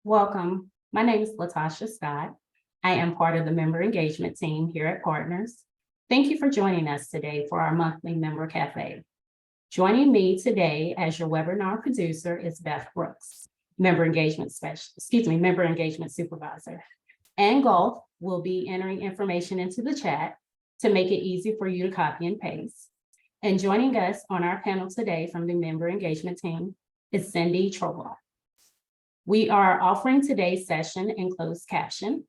Welcome. My name is Latasha Scott. I am part of the member engagement team here at Partners. Thank you for joining us today for our monthly member cafe. Joining me today as your webinar producer is Beth Brooks, member engagement supervisor. Ann Gulf will be entering information into the chat to make it easy for you to copy and paste. And joining us on our panel today from the member engagement team is Cindy Trollope. We are offering today's session in closed caption.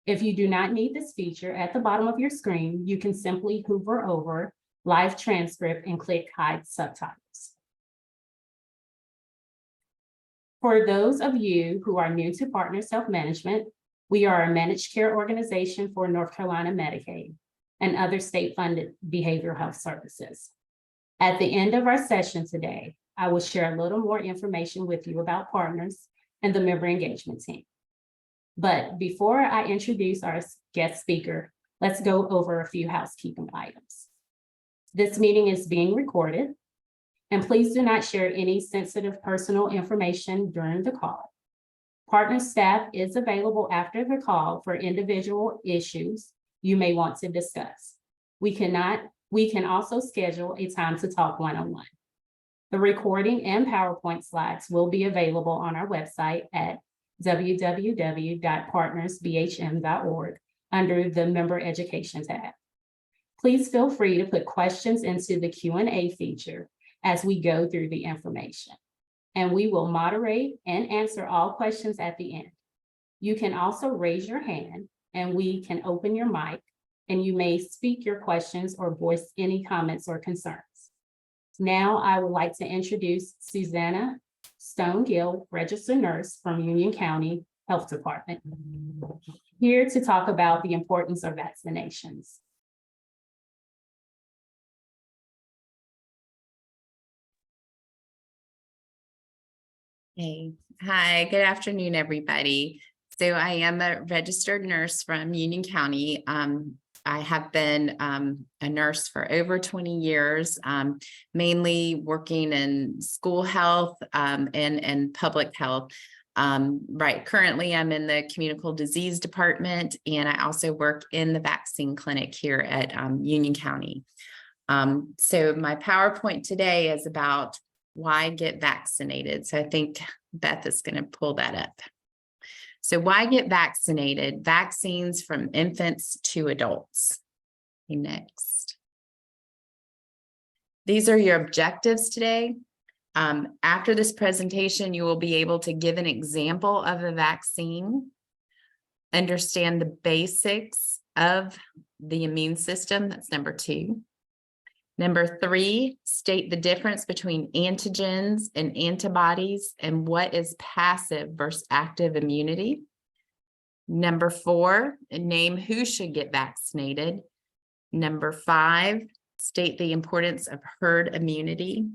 If you do not need this feature at the bottom of your screen, you can simply hover over live transcript and click hide subtitles. For those of you who are new to Partners Self-Management, we are a managed care organization for North Carolina Medicaid and other state-funded behavioral health services. At the end of our session today, I will share a little more information with you about Partners and the member engagement team. But before I introduce our guest speaker, let's go over a few housekeeping items. This meeting is being recorded, and please do not share any sensitive personal information during the call. Partners staff is available after the call for individual issues you may want to discuss. We can also schedule a time to talk one-on-one. The recording and PowerPoint slides will be available on our website at www.partnersbhm.org under the Member Education tab. Please feel free to put questions into the Q&A feature as we go through the information, and we will moderate and answer all questions at the end. You can also raise your hand and we can open your mic, and you may speak your questions or voice any comments or concerns. Now, I would like to introduce Susanna Stone-Gill, registered nurse from Union County Health Department, here to talk about the importance of vaccinations. Hey, hi, good afternoon, everybody. So I am a registered nurse from Union County. I have been a nurse for over 20 years, mainly working in school health and public health. Currently I'm in the communicable disease department, and I also work in the vaccine clinic here at Union County. So my PowerPoint today is about why get vaccinated. So I think Beth is going to pull that up. So why get vaccinated? Vaccines from infants to adults. Okay, next. These are your objectives today. After this presentation, you will be able to give an example of a vaccine, understand the basics of the immune system. That's number 2. Number 3, state the difference between antigens and antibodies and what is passive versus active immunity. Number 4, name who should get vaccinated. Number 5, state the importance of herd immunity.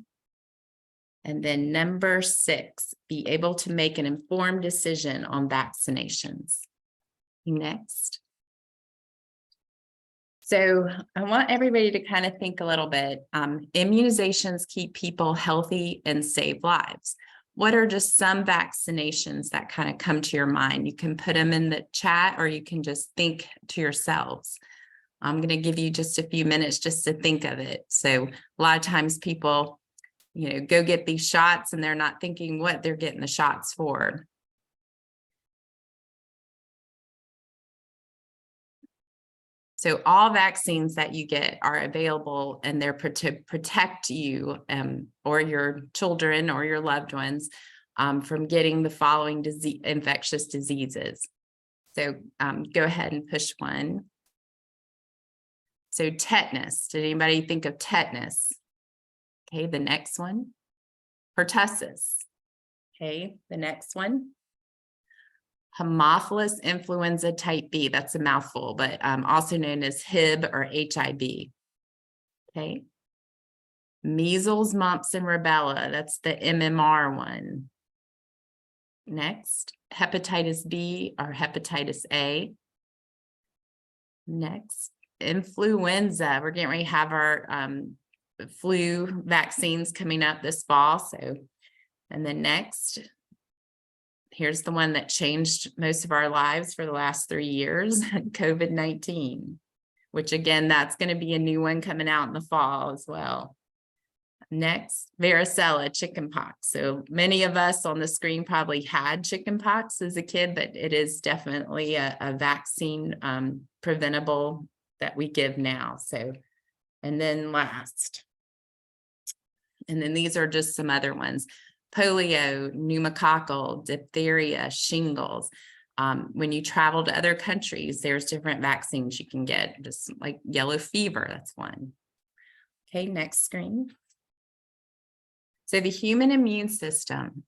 And then number 6, be able to make an informed decision on vaccinations. Next. So I want everybody to kind of think a little bit. Immunizations keep people healthy and save lives. What are just some vaccinations that kind of come to your mind? You can put them in the chat, or you can just think to yourselves. I'm going to give you just a few minutes just to think of it. So a lot of times people, go get these shots and they're not thinking what they're getting the shots for. So all vaccines that you get are available, and they're to protect you or your children or your loved ones from getting the following infectious diseases. So go ahead and push 1. So tetanus. Did anybody think of tetanus? Okay, the next one. Pertussis. Okay, the next one. Haemophilus influenza type B, that's a mouthful, but also known as HIB or HIB. Okay. Measles, mumps, and rubella, that's the MMR one. Next, hepatitis B or hepatitis A. Next, influenza. We're getting ready to have our flu vaccines coming up this fall. So, and then next, Here's the one that changed most of our lives for the last 3 years, COVID-19, which again, that's going to be a new one coming out in the fall as well. Next, varicella, chickenpox. So many of us on the screen probably had chickenpox as a kid, but it is definitely a vaccine preventable that we give now. So, and then last, and then these are just some other ones: polio, pneumococcal, diphtheria, shingles. When you travel to other countries, there's different vaccines you can get, just like yellow fever, that's one. Okay, next screen. So the human immune system,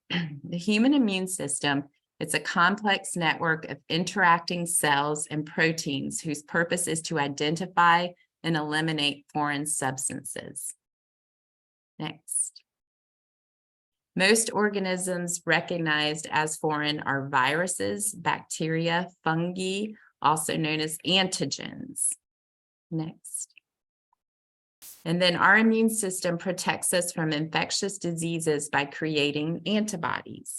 it's a complex network of interacting cells and proteins whose purpose is to identify and eliminate foreign substances. Next. Most organisms recognized as foreign are viruses, bacteria, fungi, also known as antigens. Next. And then our immune system protects us from infectious diseases by creating antibodies.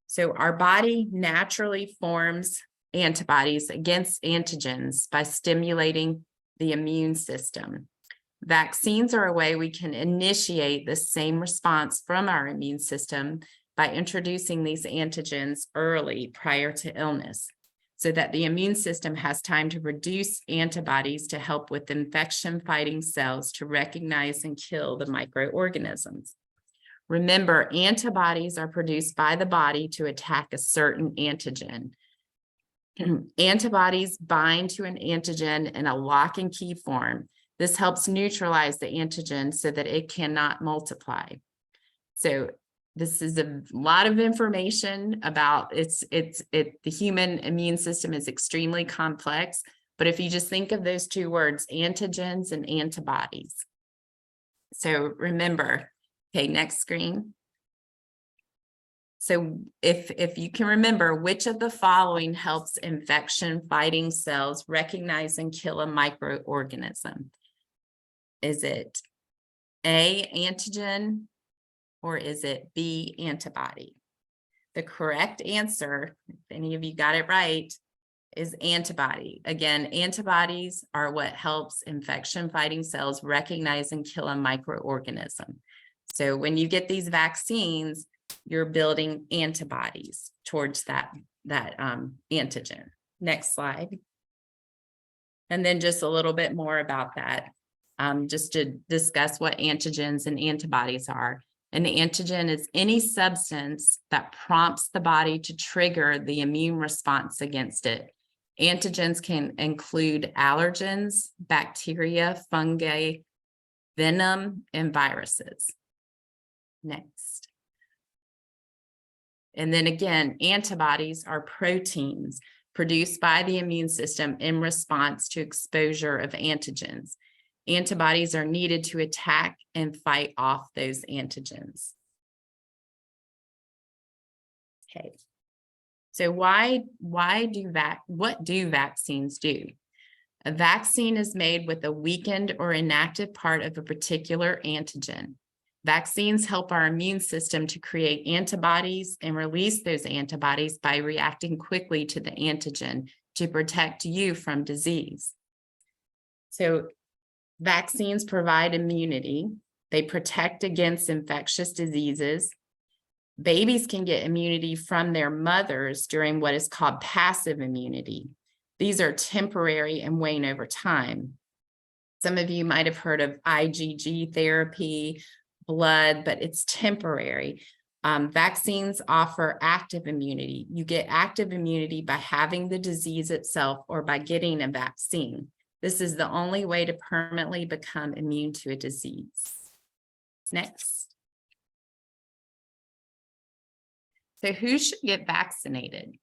So our body naturally forms antibodies against antigens by stimulating the immune system. Vaccines are a way we can initiate the same response from our immune system by introducing these antigens early prior to illness, so that the immune system has time to produce antibodies to help with infection-fighting cells to recognize and kill the microorganisms. Remember, antibodies are produced by the body to attack a certain antigen. Antibodies bind to an antigen in a lock and key form. This helps neutralize the antigen so that it cannot multiply. So this is a lot of information about the human immune system is extremely complex, but if you just think of those two words, antigens and antibodies. So remember, okay, next screen. So if you can remember, which of the following helps infection-fighting cells recognize and kill a microorganism? Is it A, antigen, or is it B, antibody? The correct answer, if any of you got it right, is antibody. Again, antibodies are what helps infection-fighting cells recognize and kill a microorganism. So when you get these vaccines, you're building antibodies towards that antigen. Next slide. And then just a little bit more about that, just to discuss what antigens and antibodies are. An antigen is any substance that prompts the body to trigger the immune response against it. Antigens can include allergens, bacteria, fungi, venom, and viruses. Next. And then again, antibodies are proteins produced by the immune system in response to exposure of antigens. Antibodies are needed to attack and fight off those antigens. Okay, so what do vaccines do? A vaccine is made with a weakened or inactive part of a particular antigen. Vaccines help our immune system to create antibodies and release those antibodies by reacting quickly to the antigen to protect you from disease. So vaccines provide immunity. They protect against infectious diseases. Babies can get immunity from their mothers during what is called passive immunity. These are temporary and wane over time. Some of you might have heard of IgG therapy, blood, but it's temporary. Vaccines offer active immunity. You get active immunity by having the disease itself or by getting a vaccine. This is the only way to permanently become immune to a disease. Next. So who should get vaccinated?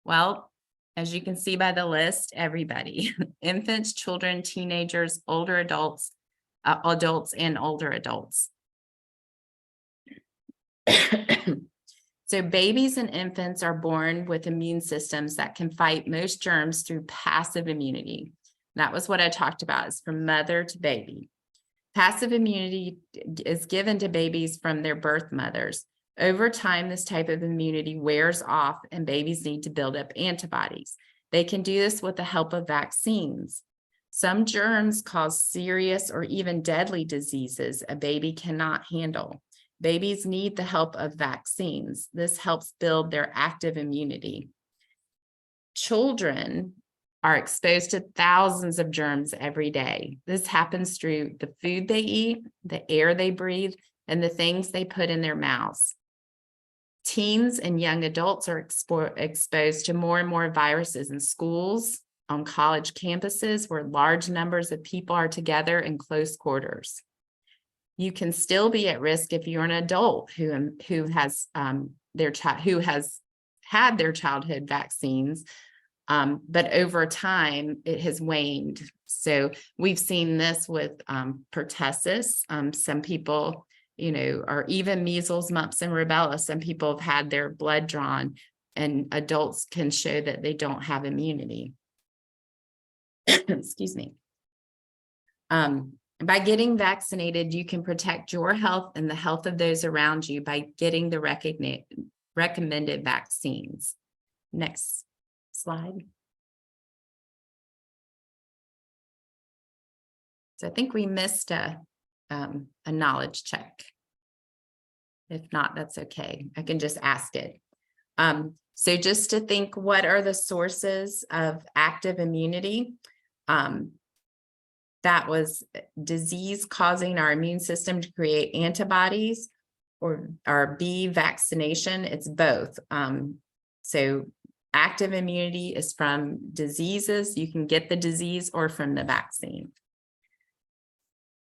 Well, as you can see by the list, everybody. Infants, children, teenagers, older adults, and older adults. So babies and infants are born with immune systems that can fight most germs through passive immunity. That was what I talked about, is from mother to baby. Passive immunity is given to babies from their birth mothers. Over time, this type of immunity wears off and babies need to build up antibodies. They can do this with the help of vaccines. Some germs cause serious or even deadly diseases a baby cannot handle. Babies need the help of vaccines. This helps build their active immunity. Children are exposed to thousands of germs every day. This happens through the food they eat, the air they breathe, and the things they put in their mouths. Teens and young adults are exposed to more and more viruses in schools, on college campuses, where large numbers of people are together in close quarters. You can still be at risk if you're an adult who has had their childhood vaccines, but over time it has waned. So we've seen this with pertussis. Some people, or even measles, mumps, and rubella. Some people have had their blood drawn, and adults can show that they don't have immunity. Excuse me. By getting vaccinated, you can protect your health and the health of those around you by getting the recommended vaccines. Next slide. So I think we missed a knowledge check. If not, that's okay. I can just ask it. So just to think, what are the sources of active immunity? That was disease causing our immune system to create antibodies, or B, vaccination. It's both. So active immunity is from diseases. You can get the disease or from the vaccine.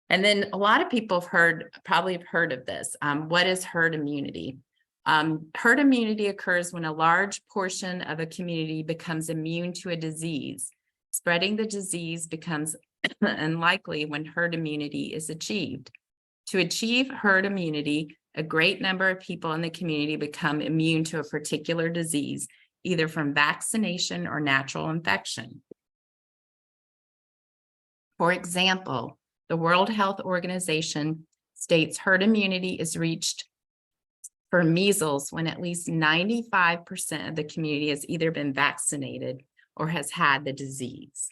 And then a lot of people have probably heard of this. What is herd immunity? Herd immunity occurs when a large portion of a community becomes immune to a disease. Spreading the disease becomes unlikely when herd immunity is achieved. To achieve herd immunity, a great number of people in the community become immune to a particular disease, either from vaccination or natural infection. For example, the World Health Organization states herd immunity is reached for measles when at least 95% of the community has either been vaccinated or has had the disease.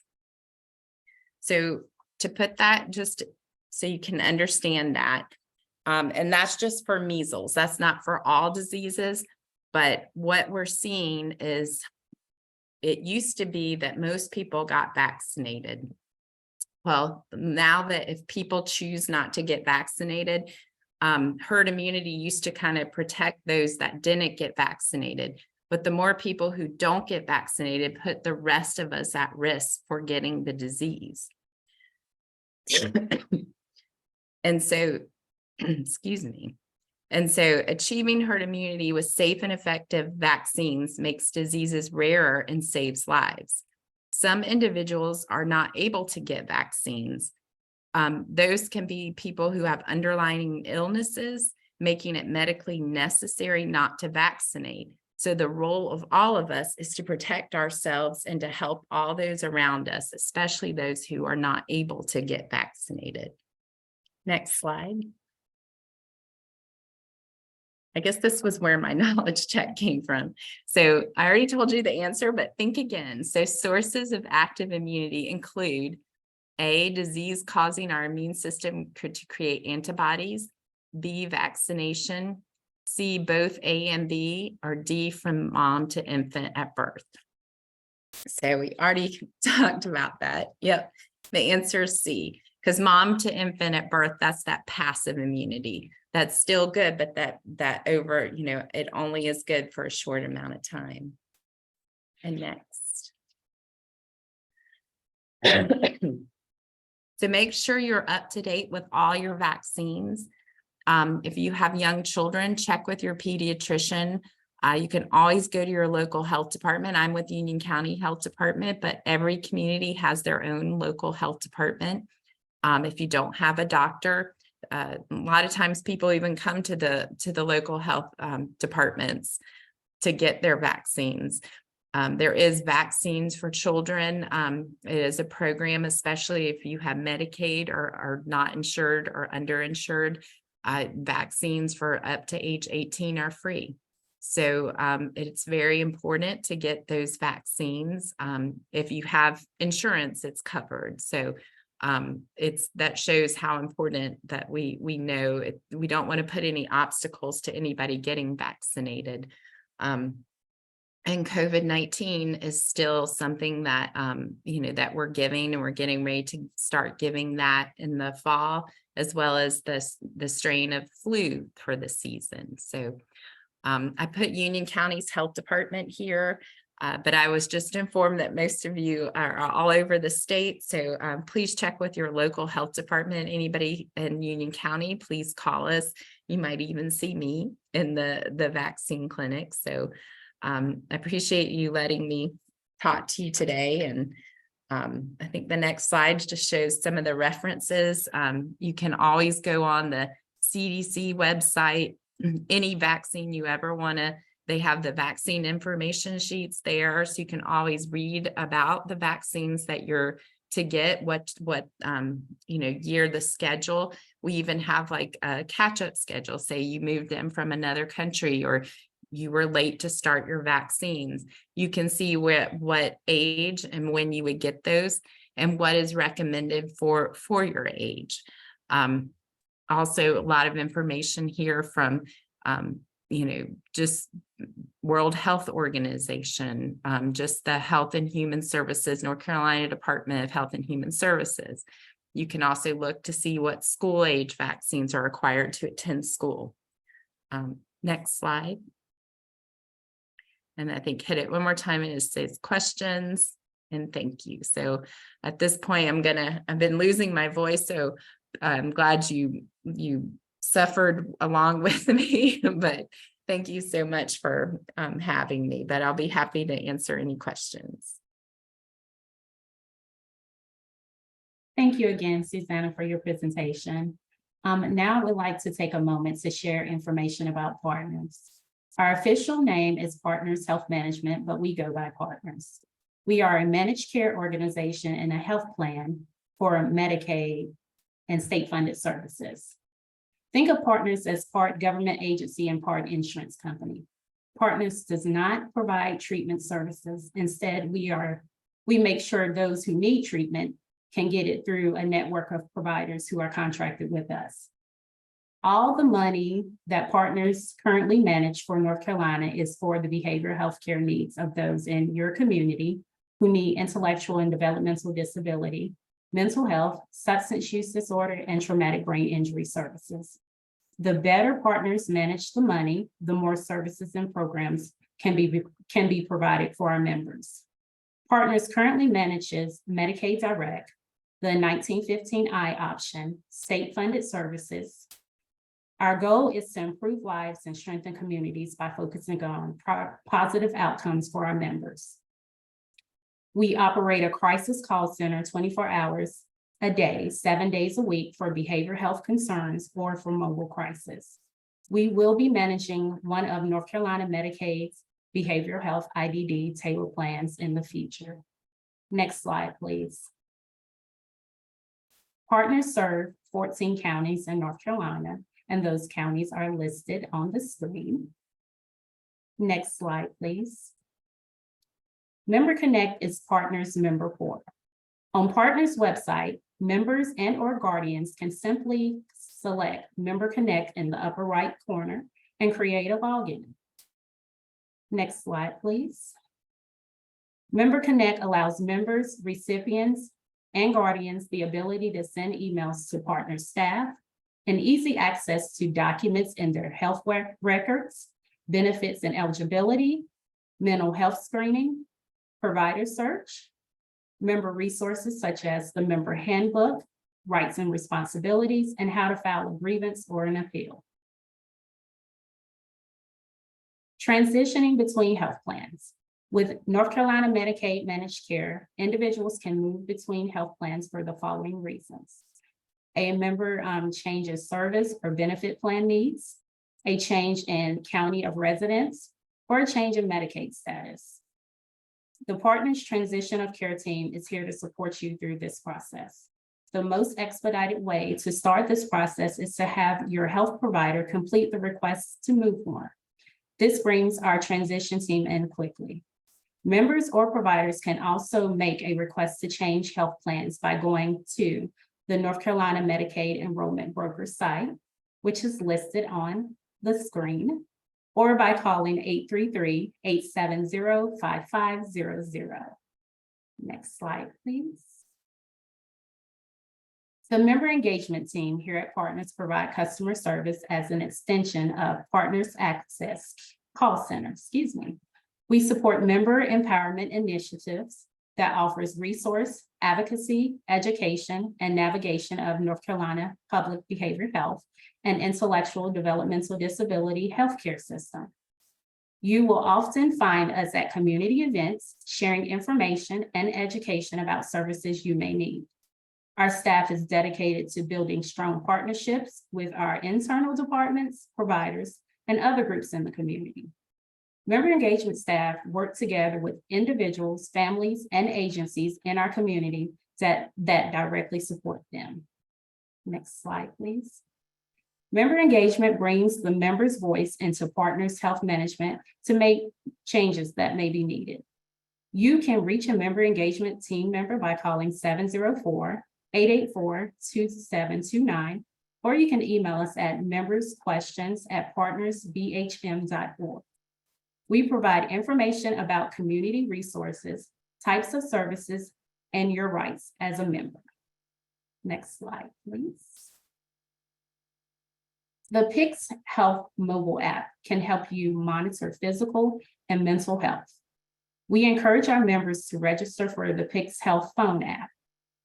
So to put that, just so you can understand that, and that's just for measles, that's not for all diseases, but what we're seeing is it used to be that most people got vaccinated. Well, now that if people choose not to get vaccinated, herd immunity used to kind of protect those that didn't get vaccinated. But the more people who don't get vaccinated put the rest of us at risk for getting the disease. And so, excuse me. And so achieving herd immunity with safe and effective vaccines makes diseases rarer and saves lives. Some individuals are not able to get vaccines. Those can be people who have underlying illnesses, making it medically necessary not to vaccinate. So the role of all of us is to protect ourselves and to help all those around us, especially those who are not able to get vaccinated. Next slide. I guess this was where my knowledge check came from. So I already told you the answer, but think again. So sources of active immunity include A, disease causing our immune system to create antibodies, B, vaccination, C, both A and B, or D, from mom to infant at birth. So we already talked about that. Yep, the answer is C, because mom to infant at birth, that's that passive immunity. That's still good, but that over, it only is good for a short amount of time. And next. So make sure you're up to date with all your vaccines. If you have young children, check with your pediatrician. You can always go to your local health department. I'm with Union County Health Department, but every community has their own local health department. If you don't have a doctor, a lot of times people even come to the local health departments to get their vaccines. There is vaccines for children. It is a program, especially if you have Medicaid or are not insured or underinsured. vaccines for up to age 18 are free. So it's very important to get those vaccines. If you have insurance, it's covered. So that shows how important that we know it. We don't want to put any obstacles to anybody getting vaccinated. And COVID-19 is still something that, that we're giving, and we're getting ready to start giving that in the fall, as well as the strain of flu for the season. So I put Union County's health department here, but I was just informed that most of you are all over the state. So please check with your local health department. Anybody in Union County, please call us. You might even see me in the vaccine clinic. So I appreciate you letting me talk to you today. And I think the next slide just shows some of the references. You can always go on the CDC website, any vaccine you ever want to. They have the vaccine information sheets there, so you can always read about the vaccines that you're to get, what year, the schedule. We even have like a catch-up schedule. Say you moved in from another country, or you were late to start your vaccines. You can see what age and when you would get those, and what is recommended for your age. Also, a lot of information here from just World Health Organization, just the Health and Human Services, North Carolina Department of Health and Human Services. You can also look to see what school age vaccines are required to attend school. Next slide. And I think hit it one more time, and it says questions and thank you. So at this point, I've been losing my voice, so I'm glad you suffered along with me, but thank you so much for having me, but I'll be happy to answer any questions. Thank you again, Susanna, for your presentation. Now I would like to take a moment to share information about Partners. Our official name is Partners Health Management, but we go by Partners. We are a managed care organization and a health plan for Medicaid and state-funded services. Think of Partners as part government agency and part insurance company. Partners does not provide treatment services. Instead, we make sure those who need treatment can get it through a network of providers who are contracted with us. All the money that Partners currently manage for North Carolina is for the behavioral health care needs of those in your community who need intellectual and developmental disability, mental health, substance use disorder, and traumatic brain injury services. The better Partners manage the money, the more services and programs can be provided for our members. Partners currently manages Medicaid Direct, the 1915I option, state-funded services. Our goal is to improve lives and strengthen communities by focusing on positive outcomes for our members. We operate a crisis call center 24 hours a day, 7 days a week for behavioral health concerns or for mobile crisis. We will be managing one of North Carolina Medicaid's behavioral health IDD tailored plans in the future. Next slide, please. Partners serve 14 counties in North Carolina, and those counties are listed on the screen. Next slide, please. Member Connect is Partners member portal. On Partners website, members and/or guardians can simply select Member Connect in the upper right corner and create a login. Next slide, please. Member Connect allows members, recipients, and guardians the ability to send emails to partner staff and easy access to documents in their health records, benefits and eligibility, mental health screening, provider search, member resources such as the member handbook, rights and responsibilities, and how to file a grievance or an appeal. Transitioning between health plans. With North Carolina Medicaid managed care, individuals can move between health plans for the following reasons. A member changes service or benefit plan needs, a change in county of residence, or a change in Medicaid status. The Partners Transition of Care team is here to support you through this process. the most expedited way to start this process is to have your health provider complete the request to move form. This brings our transition team in quickly. Members or providers can also make a request to change health plans by going to the North Carolina Medicaid Enrollment Broker site, which is listed on the screen, or by calling 833-870-5500. Next slide, please. The member engagement team here at Partners provide customer service as an extension of Partners Access Call Center, We support member empowerment initiatives that offers resource, advocacy, education, and navigation of North Carolina public behavioral health and intellectual developmental disability healthcare system. You will often find us at community events, sharing information and education about services you may need. Our staff is dedicated to building strong partnerships with our internal departments, providers, and other groups in the community. Member engagement staff work together with individuals, families, and agencies in our community that directly support them. Next slide, please. Member engagement brings the member's voice into Partners Health Management to make changes that may be needed. You can reach a member engagement team member by calling 704-884-2729, or you can email us at membersquestions@partnersbhm.org. We provide information about community resources, types of services, and your rights as a member. Next slide, please. The PICS Health mobile app can help you monitor physical and mental health. We encourage our members to register for the PICS Health phone app.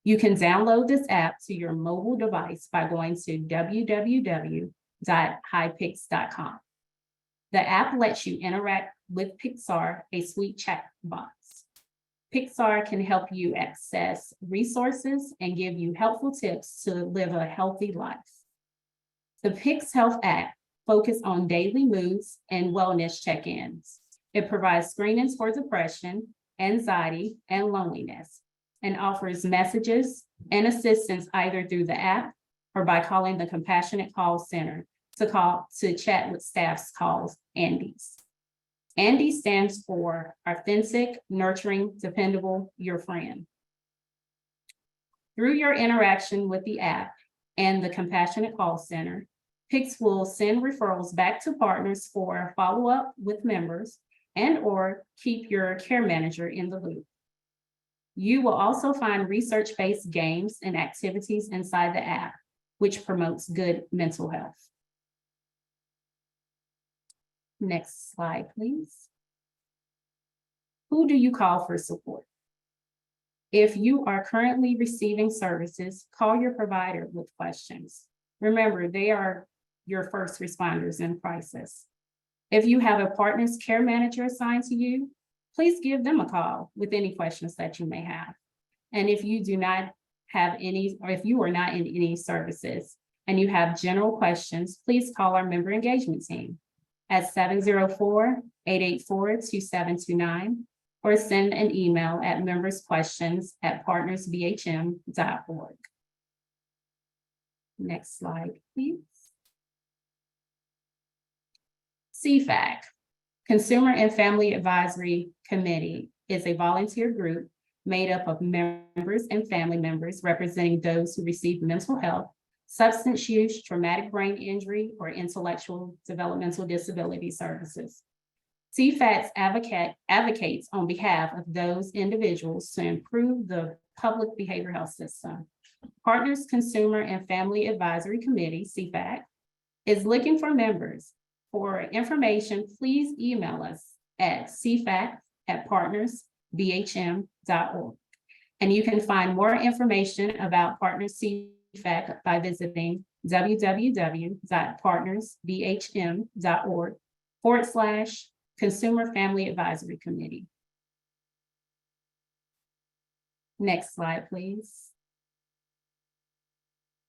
You can download this app to your mobile device by going to www.highpics.com. The app lets you interact with Pixar, a sweet chat box. Pixar can help you access resources and give you helpful tips to live a healthy life. The PICS Health app focuses on daily moods and wellness check-ins. It provides screenings for depression, anxiety, and loneliness, and offers messages and assistance either through the app or by calling the Compassionate Call Center to chat with staff's calls, ANDIs. ANDI stands for Authentic, Nurturing, Dependable, Your Friend. Through your interaction with the app and the Compassionate Call Center, PICS will send referrals back to partners for follow-up with members and/or keep your care manager in the loop. You will also find research-based games and activities inside the app, which promotes good mental health. Next slide, please. Who do you call for support? If you are currently receiving services, call your provider with questions. Remember, they are your first responders in crisis. If you have a Partners care manager assigned to you, please give them a call with any questions that you may have. And if you do not have any, or if you are not in any services and you have general questions, please call our member engagement team at 704-884-2729 or send an email at membersquestions@partnersbhm.org. Next slide, please. CFAC, Consumer and Family Advisory Committee, is a volunteer group made up of members and family members representing those who receive mental health, substance use, traumatic brain injury, or intellectual developmental disability services. CFAC advocates on behalf of those individuals to improve the public behavioral health system. Partners Consumer and Family Advisory Committee, CFAC, is looking for members. For information, please email us at cfac@partnersbhm.org. And you can find more information about Partners CFAC by visiting www.partnersbhm.org/Consumer Family Advisory Committee. Next slide, please.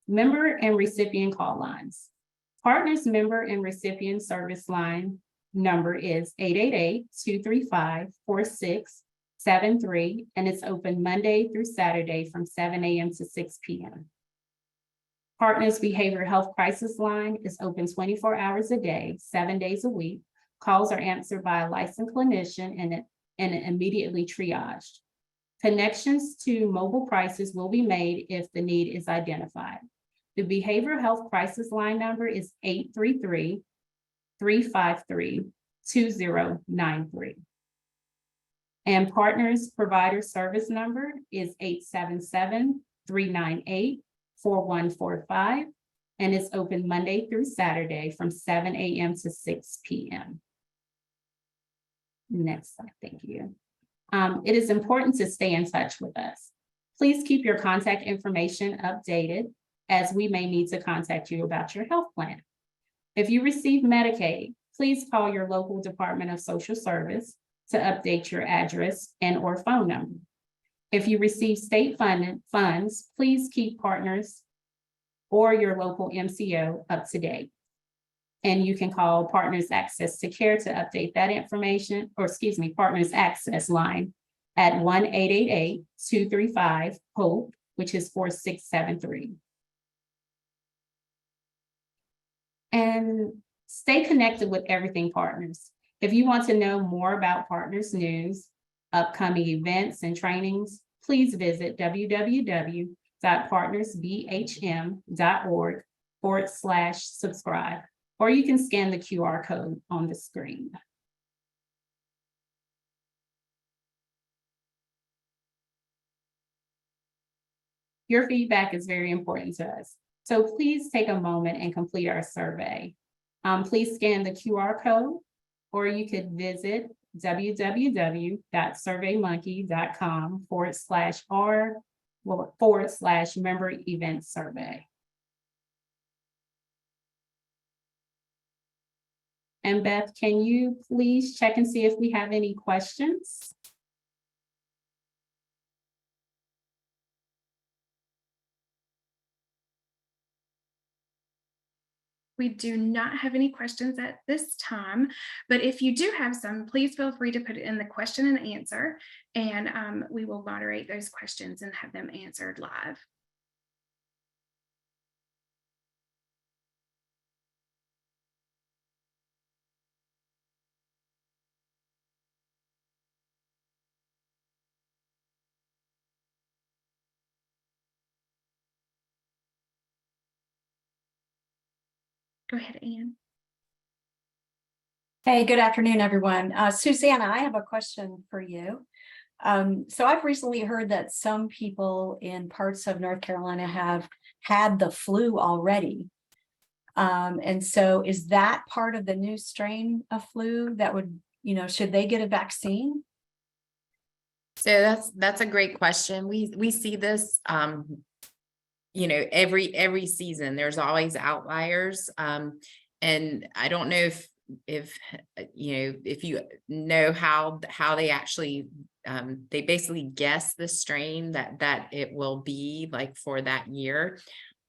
Member and recipient call lines. Partners member and recipient service line number is 888-235-46 673, and it's open Monday through Saturday from 7 a.m. to 6 p.m. Partners Behavioral Health Crisis Line is open 24 hours a day, 7 days a week. Calls are answered by a licensed clinician and immediately triaged. Connections to mobile crisis will be made if the need is identified. The Behavioral Health Crisis Line number is 833-353-2093. And Partners Provider Service number is 877-398-4145. And it's open Monday through Saturday from 7 a.m. to 6 p.m. Next slide, thank you. It is important to stay in touch with us. Please keep your contact information updated, as we may need to contact you about your health plan. If you receive Medicaid, please call your local Department of Social Service to update your address and or phone number. If you receive state funds, please keep Partners or your local MCO up to date. And you can call Partners Access to Care to update that information, or excuse me, Partners Access line at 1-888-235-HOPE, which is 4673. And stay connected with Everything Partners. If you want to know more about Partners news, upcoming events and trainings, please visit www.partnersbhm.org/subscribe, or you can scan the QR code on the screen. Your feedback is very important to us, so please take a moment and complete our survey. Please scan the QR code, or you could visit www.surveymonkey.com/r/member event survey. And Beth, can you please check and see if we have any questions? We do not have any questions at this time, but if you do have some, please feel free to put it in the question and answer, and we will moderate those questions and have them answered live. Go ahead, Anne. Hey, good afternoon, everyone. Susanna, I have a question for you. So I've recently heard that some people in parts of North Carolina have had the flu already. And so is that part of the new strain of flu that would, should they get a vaccine? So that's a great question. We see this, every season. There's always outliers, and I don't know if you know how they actually they basically guess the strain that it will be like for that year.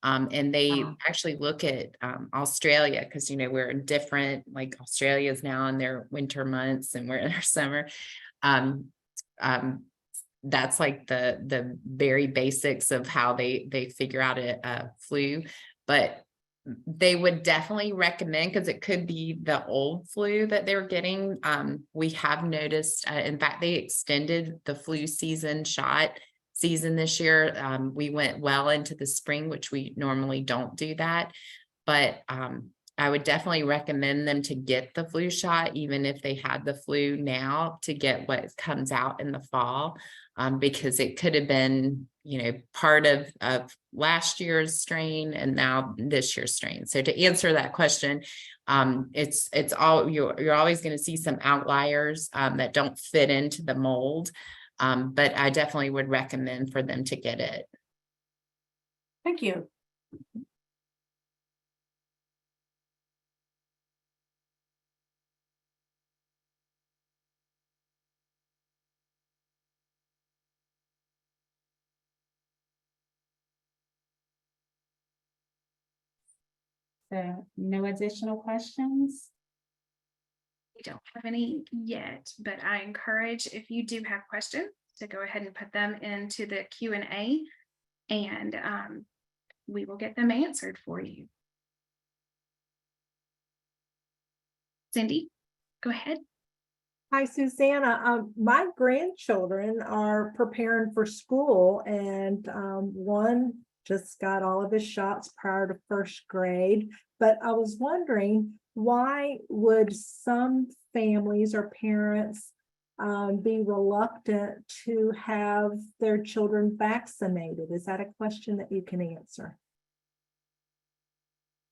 And they actually look at Australia, because we're in different, like Australia's now in their winter months and we're in our summer. That's like the very basics of how they figure out a flu, but they would definitely recommend, because it could be the old flu that they're getting. We have noticed, in fact, they extended the flu season this year. We went well into the spring, which we normally don't do that, but I would definitely recommend them to get the flu shot, even if they had the flu now, to get what comes out in the fall, because it could have been, part of last year's strain and now this year's strain. So to answer that question, it's all, you're always going to see some outliers that don't fit into the mold, but I definitely would recommend for them to get it. Thank you. So no additional questions? don't have any yet, but I encourage, if you do have questions, to go ahead and put them into the Q&A, and we will get them answered for you. Cindy, go ahead. Hi, Susanna. My grandchildren are preparing for school, and one just got all of his shots prior to first grade. But I was wondering, why would some families or parents be reluctant to have their children vaccinated? Is that a question that you can answer?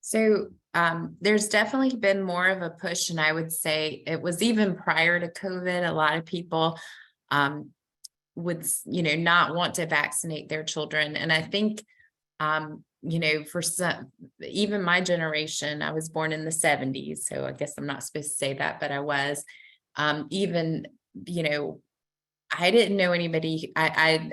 So there's definitely been more of a push, and I would say it was even prior to COVID. A lot of people would, not want to vaccinate their children. And I think, for some, even my generation, I was born in the 70s, so I guess I'm not supposed to say that, but I was, even, I didn't know anybody. I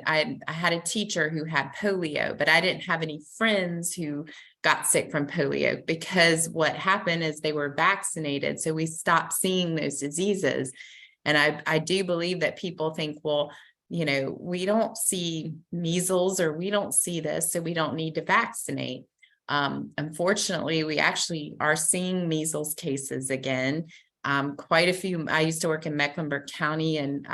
had a teacher who had polio, but I didn't have any friends who got sick from polio, because what happened is they were vaccinated. So we stopped seeing those diseases. And I do believe that people think, well, we don't see measles or we don't see this, so we don't need to vaccinate. Unfortunately, we actually are seeing measles cases again. Quite a few. I used to work in Mecklenburg County, and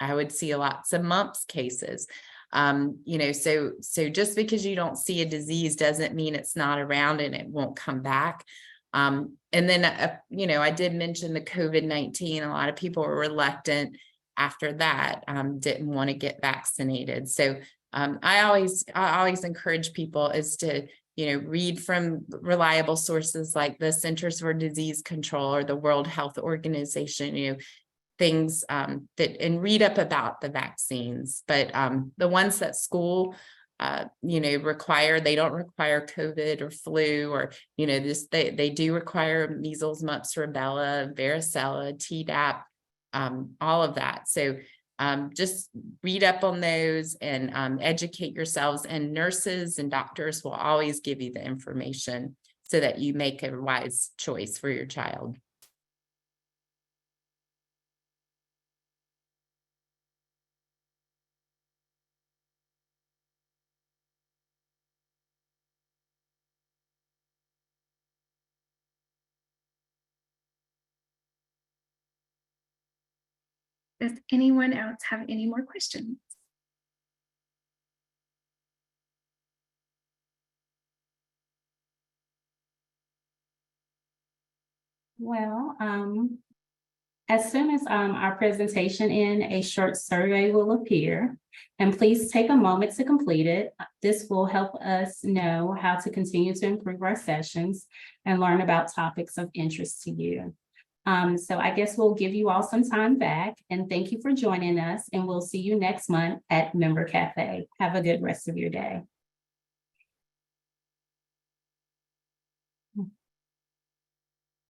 I would see lots of mumps cases. So just because you don't see a disease doesn't mean it's not around and it won't come back. And then, I did mention the COVID-19. A lot of people were reluctant after that, didn't want to get vaccinated. So I always encourage people is to, read from reliable sources like the Centers for Disease Control or the World Health Organization, things and read up about the vaccines. But the ones that school require, they don't require COVID or flu, or they do require measles, mumps, rubella, varicella, Tdap, all of that. So just read up on those and educate yourselves, and nurses and doctors will always give you the information so that you make a wise choice for your child. Does anyone else have any more questions? Well, as soon as our presentation ends, a short survey will appear, and please take a moment to complete it. This will help us know how to continue to improve our sessions and learn about topics of interest to you. So I guess we'll give you all some time back, and thank you for joining us, and we'll see you next month at Member Cafe. Have a good rest of your day.